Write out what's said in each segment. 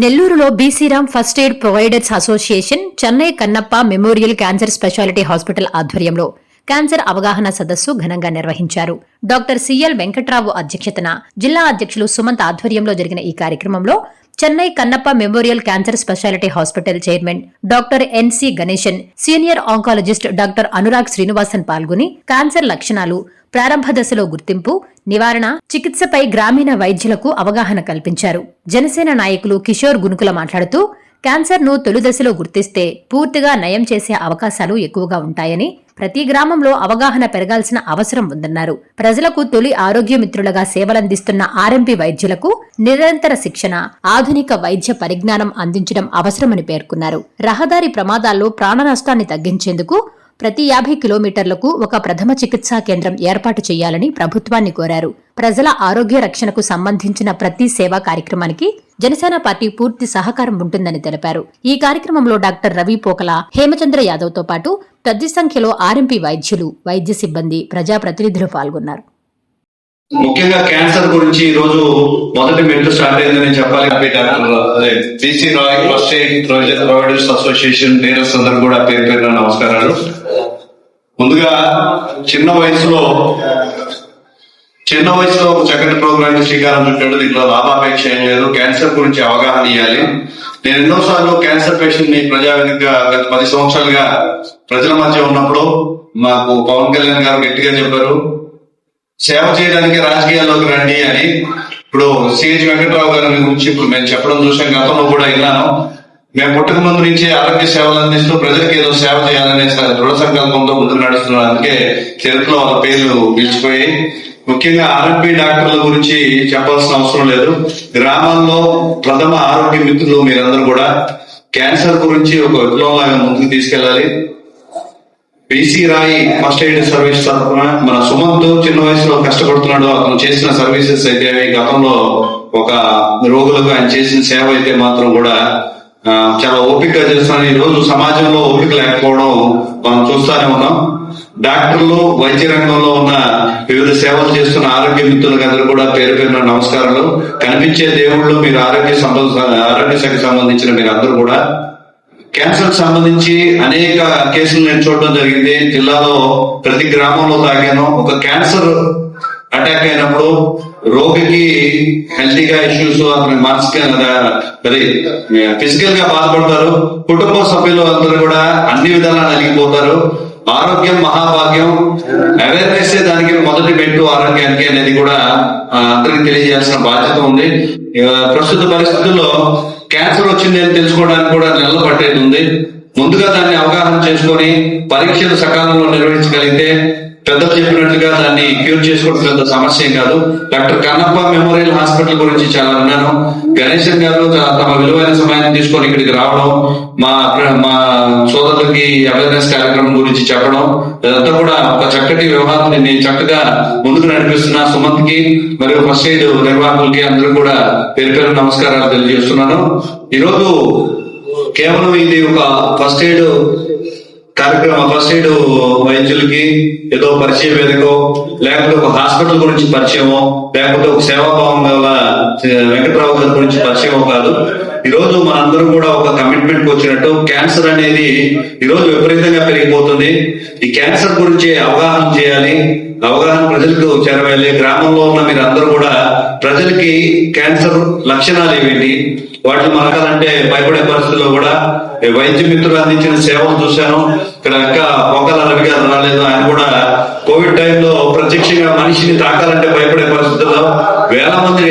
నెల్లూరులో బీసీరామ్ first aid providers association Chennai Kannappa memorial cancer speciality hospital ఆధ్వర్యంలో క్యాన్సర్ అవగాహన సదస్సు ఘనంగా నిర్వహించారు. డాక్టర్ సిఎల్ వెంకట్రావు అధ్యక్షతన జిల్లా అధ్యక్షులు సుమంత్ ఆధ్వర్యంలో జరిగిన ఈ కార్యక్రమంలో Chennai Kannappa memorial cancer speciality hospital chairman doctor NC Ganesan, senior oncologist doctor Anurag Srinivasan పాల్గొని క్యాన్సర్ లక్షణాలు, ప్రారంభ దశలో గుర్తింపు, నివారణ, చికిత్సపై గ్రామీణ వైద్యులకు అవగాహన కల్పించారు. జనసేన నాయకులు కిషోర్ గునుకుల మాట్లాడుతూ క్యాన్సర్ ను తొలి దశలో గుర్తిస్తే పూర్తిగా నయం చేసే అవకాశాలు ఎక్కువగా ఉంటాయని, ప్రతి గ్రామంలో అవగాహన పెరగాల్సిన అవసరం ఉందన్నారు. ప్రజలకు తొలి ఆరోగ్య మిత్రులుగా సేవలందిస్తున్న ఆర్ఎంపీ వైద్యులకు నిరంతర శిక్షణ, ఆధునిక వైద్య పరిజ్ఞానం అందించడం అవసరమని పేర్కొన్నారు. రహదారి ప్రమాదాల్లో ప్రాణ నష్టాన్ని తగ్గించేందుకు ప్రతి 50 కిలోమీటర్లకు ఒక ప్రథమ చికిత్సా కేంద్రం ఏర్పాటు చేయాలని ప్రభుత్వాన్ని కోరారు. ప్రజల ఆరోగ్య రక్షణకు సంబంధించిన ప్రతి సేవా కార్యక్రమానికి జనసేన పార్టీ పూర్తి సహకారం ఉంటుందని తెలిపారు. ఈ కార్యక్రమంలో డాక్టర్ రవి పోకల, హేమచంద్ర యాదవ్ తో పాటు పెద్ద సంఖ్యలో ఆర్ఎంపీ వైద్యులు, వైద్య సిబ్బంది, ప్రజాప్రతినిధులు పాల్గొన్నారు. ముఖ్యంగా క్యాన్సర్ గురించి ఈ రోజు మొదటి మెట్టు స్టార్ట్ అయిందని చెప్పాలి. BC Roy first aid providers association leaders అందరూ కూడా పేరు పేరున నమస్కారాలు. ముందుగా చిన్న వయసులో ఒక చక్కటి ప్రోగ్రామ్ శ్రీకారం చుట్టాడు. దీంట్లో లాభాపేక్ష ఏం లేదు. క్యాన్సర్ గురించి అవగాహన ఇవ్వాలి. నేను ఎన్నోసార్లు క్యాన్సర్ పేషెంట్ ని ప్రజావేదికగా గత 10 సంవత్సరాలుగా ప్రజల మధ్య ఉన్నప్పుడు మాకు పవన్ కళ్యాణ్ గారు గట్టిగా చెప్పారు, సేవ చేయడానికి రాజకీయాల్లోకి రండి అని. ఇప్పుడు సిహెచ్ వెంకట్రావు గారి గురించి ఇప్పుడు మేము చెప్పడం చూసాం, గతంలో కూడా విన్నాను. మేము పుట్టక ముందు నుంచి ఆరోగ్య సేవలు అందిస్తూ ప్రజలకు ఏదో సేవ చేయాలనే దృఢ సంకల్పంతో ముందుకు నడుస్తున్నారు. అందుకే చరిత్రలో వాళ్ళ పేర్లు నిలిచిపోయి. ముఖ్యంగా ఆర్ఎంపీ డాక్టర్ల గురించి చెప్పాల్సిన అవసరం లేదు. గ్రామాల్లో ప్రథమ ఆరోగ్య మిత్రులు మీరందరూ కూడా క్యాన్సర్ గురించి ఒక విప్లవంలాగా ముందుకు తీసుకెళ్లాలి. BC Roy first aid service తరఫున మన సుమంత్ చిన్న వయసులో కష్టపడుతున్నాడు. అతను చేసిన సర్వీసెస్ అయితే గతంలో ఒక రోగులకు ఆయన చేసిన సేవ అయితే మాత్రం కూడా చాలా ఓపికగా చేస్తున్నాను. ఈ రోజు సమాజంలో ఓపిక లేకపోవడం మనం చూస్తూనే ఉన్నాం. డాక్టర్లు, వైద్య రంగంలో ఉన్న వివిధ సేవలు చేస్తున్న ఆరోగ్య మిత్రులకు అందరూ కూడా పేరు పేరున నమస్కారాలు. కనిపించే దేవుళ్ళు మీరు ఆరోగ్య శాఖకు సంబంధించిన మీరు అందరూ కూడా. క్యాన్సర్ సంబంధించి అనేక కేసులు నేను చూడడం జరిగింది. జిల్లాలో ప్రతి గ్రామంలో తాగాను. ఒక క్యాన్సర్ అటాక్ అయినప్పుడు రోగికి హెల్తీగా ఇష్యూస్, అతని మానసికంగా ఫిజికల్ గా బాధపడతారు. కుటుంబ సభ్యులు అందరూ కూడా అన్ని విధాలా నలిగిపోతారు. ఆరోగ్యం మహాభాగ్యం. అవేర్నెస్ దానికి మొదటి మెట్టు ఆరోగ్యానికి అనేది కూడా అందరికి తెలియజేయాల్సిన బాధ్యత ఉంది. ప్రస్తుత పరిస్థితుల్లో క్యాన్సర్ వచ్చింది అని తెలుసుకోవడానికి కూడా నెలలు పట్టేది ఉంది. ముందుగా దాన్ని అవగాహన చేసుకొని పరీక్షలు సకాలంలో నిర్వహించగలిగితే పెద్దలు చెప్పినట్లుగా దాన్ని క్యూర్ చేసుకోవడం పెద్ద సమస్య కాదు. డాక్టర్ కన్నప్ప మెమోరియల్ హాస్పిటల్ గురించి చాలా విన్నాను. గణేశన్ గారు తమ విలువైన సమయాన్ని తీసుకొని ఇక్కడికి రావడం, మా సోదరులకి అవేర్నెస్ కార్యక్రమం గురించి చెప్పడం, ఇదంతా కూడా ఒక చక్కటి వ్యవహారాన్ని చక్కగా ముందుకు నడిపిస్తున్న సుమంత్ కి మరియు ఫస్ట్ ఎయిడ్ నిర్వాహకులకి అందరూ కూడా పేరు పేరు నమస్కారాలు తెలియజేస్తున్నాను. ఈరోజు కేవలం ఇది ఒక ఫస్ట్ ఎయిడ్ కార్యక్రమం, ఫస్ట్ ఎయిడ్ వైద్యులకి ఏదో పరిచయ వేదికో, లేకపోతే ఒక హాస్పిటల్ గురించి పరిచయమో, లేకపోతే ఒక సేవాభావం గల వెంకట్రావు గారి గురించి పరిచయమో కాదు. ఈ రోజు మనందరూ కూడా ఒక కమిట్మెంట్ వచ్చినట్టు క్యాన్సర్ అనేది ఈ రోజు విపరీతంగా పెరిగిపోతుంది. ఈ క్యాన్సర్ గురించి అవగాహన చేయాలి. అవగాహన ప్రజలకు చేరవేయాలి. గ్రామంలో ఉన్న మీరు అందరూ కూడా ప్రజలకి క్యాన్సర్ లక్షణాలు ఏమిటి, వాటిని మనకాలంటే భయపడే పరిస్థితుల్లో కూడా వైద్య మిత్రులు అందించిన సేవలు చూశాను. ఇక్కడ ఇంకా పోకల రవి గారు రాలేదు. ఆయన కూడా కోవిడ్ టైంలో ప్రత్యక్షంగా మనిషిని తాకాలంటే భయపడే పరిస్థితుల్లో వేల మంది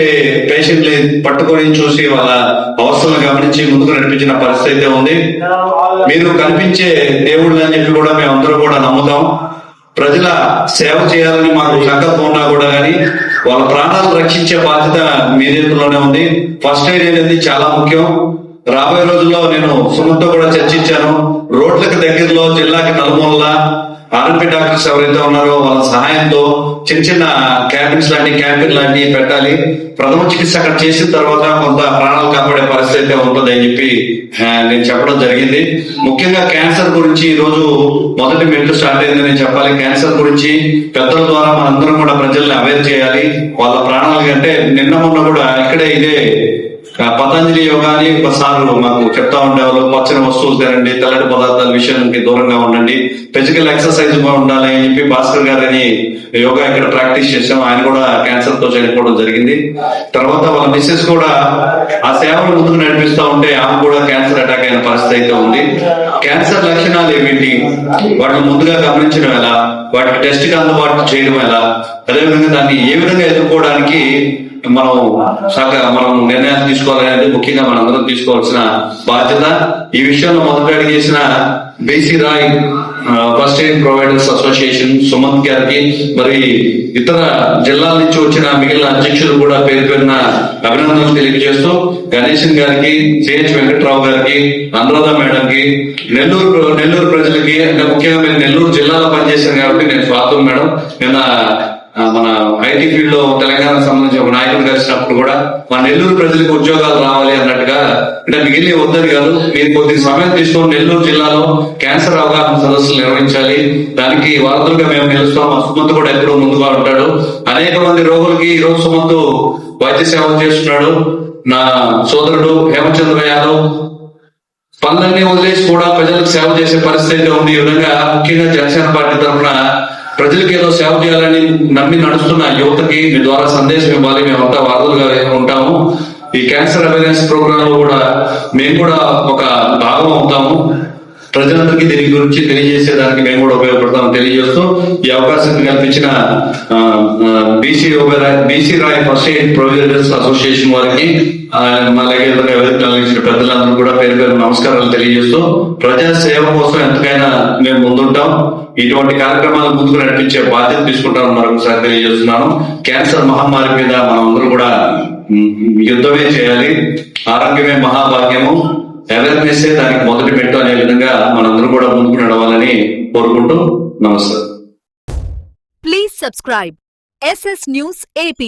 పేషెంట్లు పట్టుకొని చూసి వాళ్ళ అవస్థలను గమనించి ముందుకు నడిపించిన పరిస్థితి అయితే ఉంది. మీరు కనిపించే దేవుళ్ళు అని చెప్పి కూడా మేమందరూ కూడా నమ్ముతాం. ప్రజల సేవ చేయాలని మాకు సంకల్పం ఉన్నా కూడా కానీ వాళ్ళ ప్రాణాలు రక్షించే బాధ్యత మీ చేతుల్లోనే ఉంది. ఫస్ట్ ఎయిడ్ అనేది చాలా ముఖ్యం. రాబోయే రోజుల్లో నేను సుమంతో కూడా చర్చించాను. రోడ్లకు దగ్గరలో జిల్లాకి నలుమూలల ఆర్ఎంపీ డాక్టర్స్ ఎవరైతే ఉన్నారో వాళ్ళ సహాయంతో చిన్న చిన్న క్యాంపిన్ లాంటివి పెట్టాలి. ప్రథమ చికిత్స అక్కడ చేసిన తర్వాత కొంత ప్రాణాలు కాపాడే పరిస్థితి అయితే ఉంటుంది అని చెప్పి నేను చెప్పడం జరిగింది. ముఖ్యంగా క్యాన్సర్ గురించి ఈ రోజు మొదటి మెట్టు స్టార్ట్ అయిందని చెప్పాలి. క్యాన్సర్ గురించి పెద్దల ద్వారా మనందరం కూడా ప్రజల్ని అవేర్ చేయాలి. వాళ్ళ ప్రాణాలు కంటే నిన్న మొన్న కూడా ఇక్కడే ఇదే పతంజలి యోగా అని ఒకసారి మాకు చెప్తా ఉండేవాళ్ళు. పచ్చని వస్తువులు తినండి, తెల్లటి పదార్థాల విషయానికి దూరంగా ఉండండి, ఫిజికల్ ఎక్సర్సైజ్ గా ఉండాలి అని చెప్పి భాస్కర్ గారిని యోగా ఇక్కడ ప్రాక్టీస్ చేసాం. ఆయన కూడా క్యాన్సర్ తో చనిపోవడం జరిగింది. తర్వాత వాళ్ళ మిస్సెస్ కూడా ఆ సేవలు ముందుకు నడిపిస్తా ఉంటే ఆమె కూడా క్యాన్సర్ అటాక్ అయిన పరిస్థితి అయితే ఉంది. క్యాన్సర్ లక్షణాలు ఏమిటి, వాటిని ముందుగా గమనించడం ఎలా, వాటికి టెస్ట్ కి అందుబాటు చేయడం ఎలా, అదేవిధంగా దాన్ని ఏ విధంగా ఎదుర్కోవడానికి మనం నిర్ణయాలు తీసుకోవాలనేది ముఖ్యంగా మనందరం తీసుకోవాల్సిన బాధ్యత. ఈ విషయంలో మొదట అడిగేసిన BC Roy first aid providers association Sumanth గారికి, మరి ఇతర జిల్లాల నుంచి వచ్చిన మిగిలిన అధ్యక్షులు కూడా పేరు పేరున అభినందనలు తెలియజేస్తూ, గణేశన్ గారికి, సిహెచ్ వెంకట్రావు గారికి, అనురాధ మేడం కి, నెల్లూరు ప్రజలకి, అంటే ముఖ్యంగా మీరు నెల్లూరు జిల్లాలో పనిచేశారు కాబట్టి నేను స్వాగతం మేడం. నిన్న మన ఐటీ ఫీల్డ్ లో తెలంగాణకు సంబంధించి ఒక నాయకుడు కలిసినప్పుడు కూడా మన నెల్లూరు ప్రజలకు ఉద్యోగాలు రావాలి అన్నట్టుగా, అంటే మిగిలిన వద్దని కాదు, మీరు కొద్ది సమయం తీసుకొని నెల్లూరు జిల్లాలో క్యాన్సర్ అవగాహన సదస్సులు నిర్వహించాలి. దానికి వారధులుగా మేము నిలుస్తాం. మా సుమంత్ కూడా ఎప్పుడూ ముందుగా ఉంటాడు. అనేక మంది రోగులకి ఈ రోజు సుమంత్ వైద్య సేవలు చేస్తున్నాడు. నా సోదరుడు హేమచంద్ర యాదవ్ పనులన్నీ వదిలేసి కూడా ప్రజలకు సేవ చేసే పరిస్థితి ఉంది. ఈ విధంగా ముఖ్యంగా జనసేన పార్టీ తరఫున ప్రజలకు ఏదో సేవ చేయాలని నమ్మి నడుస్తున్న యువతకి మీ ద్వారా సందేశం ఇవ్వాలి. మేమంతా వారధులుగా ఉంటాము. ఈ క్యాన్సర్ అవేర్నెస్ ప్రోగ్రామ్ లో కూడా మేము కూడా ఒక భాగం అవుతాము. ప్రజలందరికీ దీని గురించి తెలియజేసేదానికి మేము కూడా ఉపయోగపడతామని తెలియజేస్తూ, ఈ అవకాశం కల్పించిన BC Roy first aid providers association వారికి, అలాగే కలిగించిన పెద్దలందరూ కూడా పేరు పేరు నమస్కారాలు తెలియజేస్తూ, ప్రజా సేవ కోసం ఎంతకైనా మేము ముందుంటాం. ఇటువంటి కార్యక్రమాలు ముందుకు నడిపించే బాధ్యత తీసుకుంటామని మరొకసారి తెలియజేస్తున్నాను. క్యాన్సర్ మహమ్మారి మీద మనం అందరూ కూడా యుద్ధమే చేయాలి. ఆరోగ్యమే మహాభాగ్యము, అవేర్నెస్ దానికి మొదటి పెట్టు అనే విధంగా మనందరూ కూడా ముందుకు నడవాలని కోరుకుంటూ నమస్కారం. Please subscribe SS News AP.